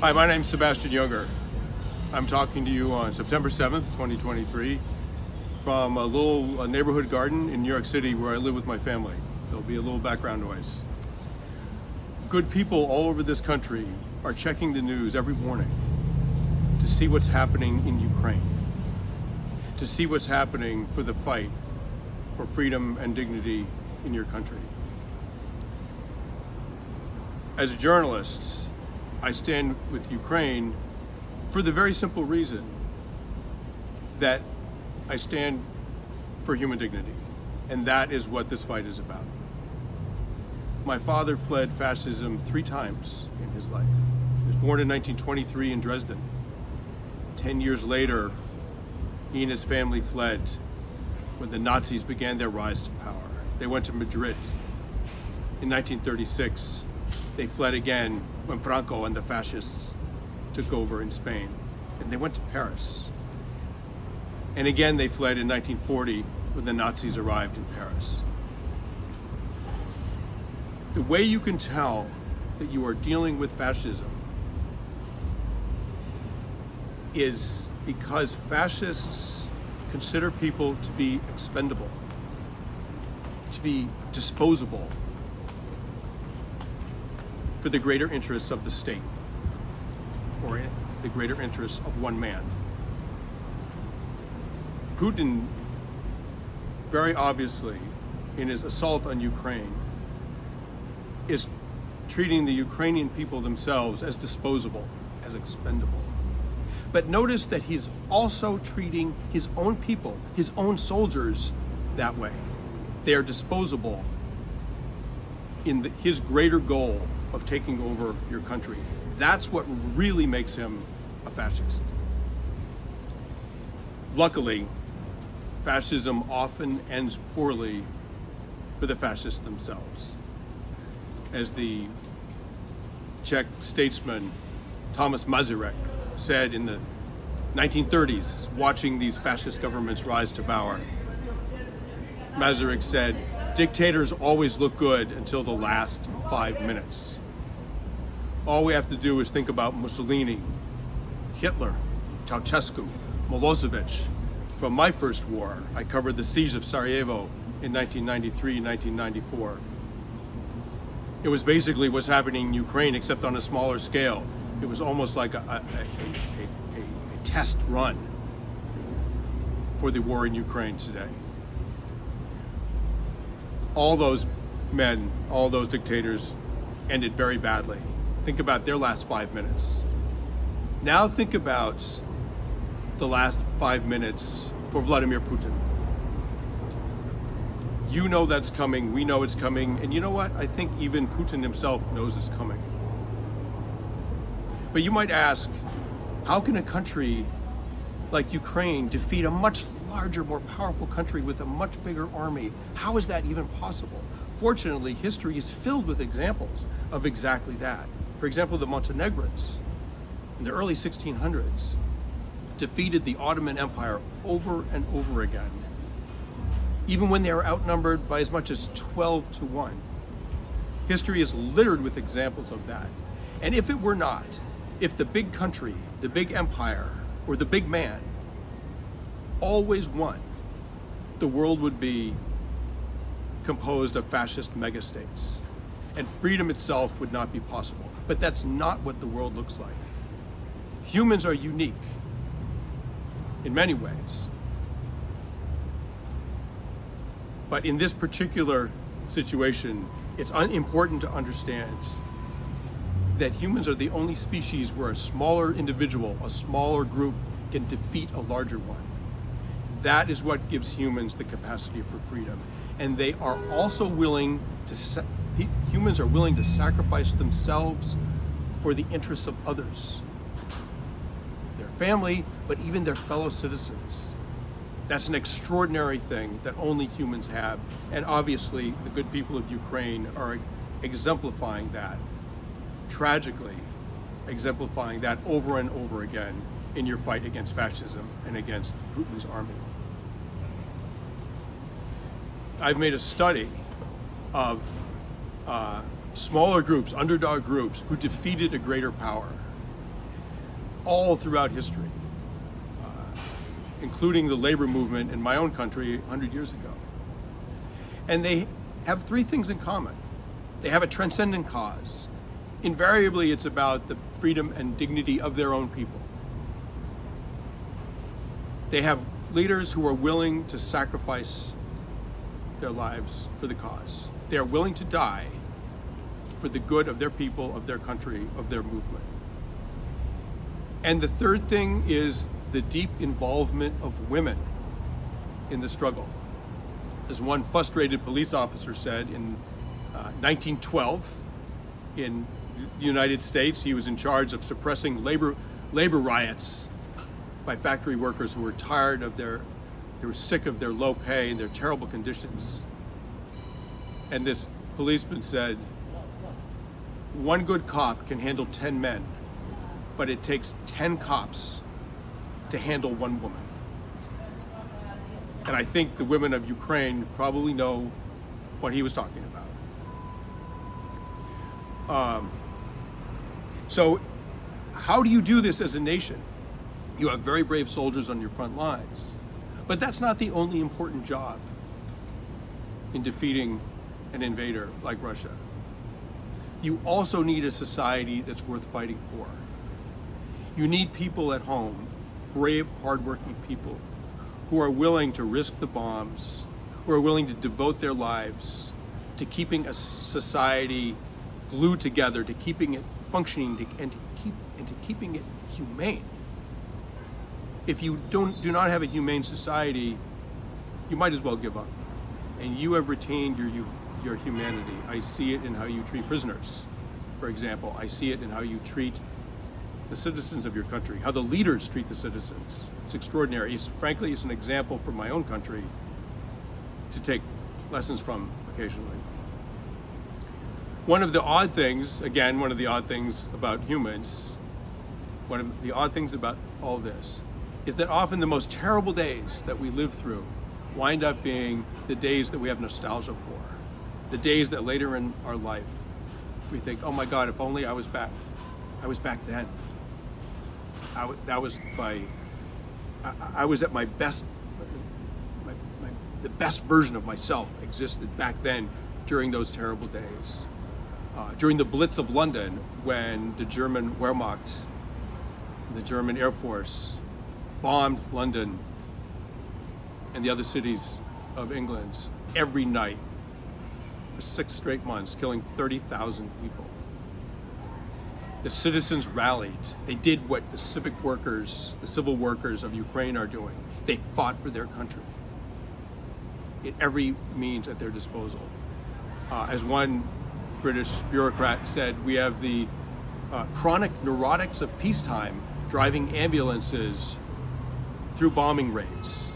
Hi, my name's Sebastьян Юнґер. I'm talking to you on September 7th, 2023, from a little neighborhood garden in New York City where I live with my family. There'll be a little background noise. Good people all over this country are checking the news every morning to see what's happening in Ukraine, to see what's happening for the fight for freedom and dignity in your country. As a journalist, I stand with Ukraine for the very simple reason that I stand for human dignity, and that is what this fight is about. My father fled fascism 3 times in his life. He was born in 1923 in Dresden. 10 years later, he and his family fled when the Nazis began their rise to power. They went to Madrid. In 1936, they fled again when Franco and the fascists took over in Spain, and they went to Paris. And again they fled in 1940 when the Nazis arrived in Paris. The way you can tell that you are dealing with fascism is because fascists consider people to be expendable, to be disposable for the greater interests of the state or the greater interests of one man. Putin, very obviously, in his assault on Ukraine, is treating the Ukrainian people themselves as disposable, as expendable. But notice that he's also treating his own people, his own soldiers, that way. They are disposable in his greater goal of taking over your country. That's what really makes him a fascist. Luckily, fascism often ends poorly for the fascists themselves. As the Czech statesman Thomas Masaryk said in the 1930s, watching these fascist governments rise to power, Masaryk said, "Dictators always look good until the last 5 minutes. All we have to do is think about Mussolini, Hitler, Ceausescu, Milosevic. From my first war, I covered the siege of Sarajevo in 1993 and 1994. It was basically what's happening in Ukraine, except on a smaller scale. It was almost like a test run for the war in Ukraine today. All those men, all those dictators ended very badly. Think about their last 5 minutes. Now think about the last 5 minutes for Vladimir Putin. You know that's coming, we know it's coming, and you know what? I think even Putin himself knows it's coming. But you might ask, how can a country like Ukraine defeat a much larger, more powerful country with a much bigger army? How is that even possible? Fortunately, history is filled with examples of exactly that. For example, the Montenegrins in the early 1600s defeated the Ottoman Empire over and over again, even when they were outnumbered by as much as 12-1. History is littered with examples of that. And if it were not, if the big country, the big empire, or the big man always won, the world would be composed of fascist megastates, and freedom itself would not be possible. But that's not what the world looks like. Humans are unique in many ways. But in this particular situation, it's important to understand that humans are the only species where a smaller individual, a smaller group, can defeat a larger one. That is what gives humans the capacity for freedom. And they are also willing to, humans are willing to sacrifice themselves for the interests of others, their family, but even their fellow citizens. That's an extraordinary thing that only humans have. And obviously, the good people of Ukraine are exemplifying that, tragically exemplifying that over and over again in your fight against fascism and against Putin's army. I've made a study of smaller groups, underdog groups, who defeated a greater power. all throughout history, including the labor movement in my own country 100 years ago. And they have three things in common. They have a transcendent cause. Invariably, it's about the freedom and dignity of their own people. They have leaders who are willing to sacrifice their lives for the cause. They are willing to die for the good of their people, of their country, of their movement. And the third thing is the deep involvement of women in the struggle. As one frustrated police officer said in 1912 in the United States, he was in charge of suppressing labor riots by factory workers who were tired of they were sick of their low pay and their terrible conditions. And this policeman said, one good cop can handle 10 men, but it takes 10 cops to handle one woman. And I think the women of Ukraine probably know what he was talking about. So how do you do this as a nation? You have very brave soldiers on your front lines, but that's not the only important job in defeating an invader like Russia. You also need a society that's worth fighting for. You need people at home, brave, hardworking people, who are willing to risk the bombs, who are willing to devote their lives to keeping a society glued together, to keeping it functioning, and to keeping it humane. If you do not have a humane society, you might as well give up. And you have retained your humanity. I see it in how you treat prisoners, for example. I see it in how you treat the citizens of your country, how the leaders treat the citizens. It's extraordinary. Frankly, it's an example from my own country to take lessons from occasionally. One of the odd things about humans, one of the odd things about all this, is that often the most terrible days that we live through wind up being the days that we have nostalgia for, the days that later in our life we think, oh my God, if only I was back then. I was at my best, the best version of myself existed back then during those terrible days. During the Blitz of London, when the German Wehrmacht, the German Air Force, bombed London and the other cities of England every night for 6 straight months, killing 30,000 people. The citizens rallied. They did what the civil workers of Ukraine are doing. They fought for their country in every means at their disposal. As one British bureaucrat said, we have the chronic neurotics of peacetime driving ambulances through bombing raids.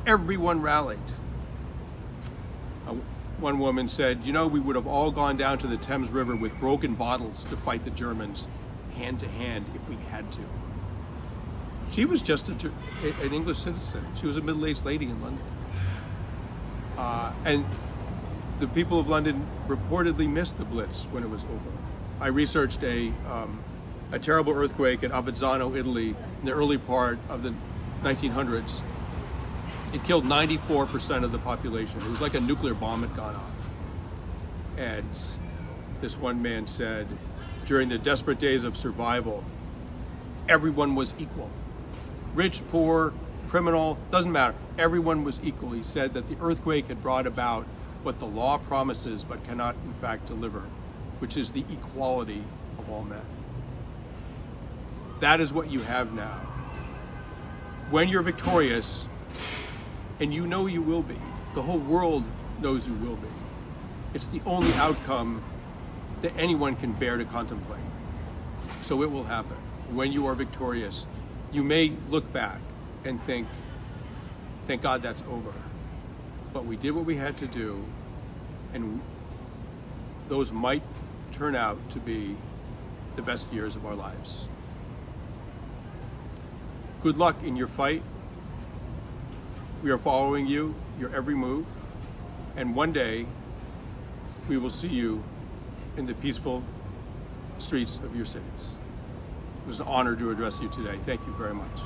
Everyone rallied. One woman said, you know, we would have all gone down to the Thames River with broken bottles to fight the Germans hand to hand if we had to. She was just an English citizen. She was a middle-aged lady in London. And the people of London reportedly missed the Blitz when it was over. I researched a terrible earthquake in Avezzano, Italy, in the early part of the 1900s. It killed 94% of the population. It was like a nuclear bomb had gone off. And this one man said, during the desperate days of survival, everyone was equal. Rich, poor, criminal, doesn't matter. Everyone was equal. He said that the earthquake had brought about what the law promises but cannot in fact deliver, which is the equality of all men. That is what you have now. When you're victorious, and you know you will be, the whole world knows you will be, it's the only outcome that anyone can bear to contemplate. So it will happen. When you are victorious, you may look back and think, thank God that's over. But we did what we had to do, and those might turn out to be the best years of our lives. Good luck in your fight. We are following you, your every move, and one day we will see you in the peaceful streets of your cities. It was an honor to address you today. Thank you very much.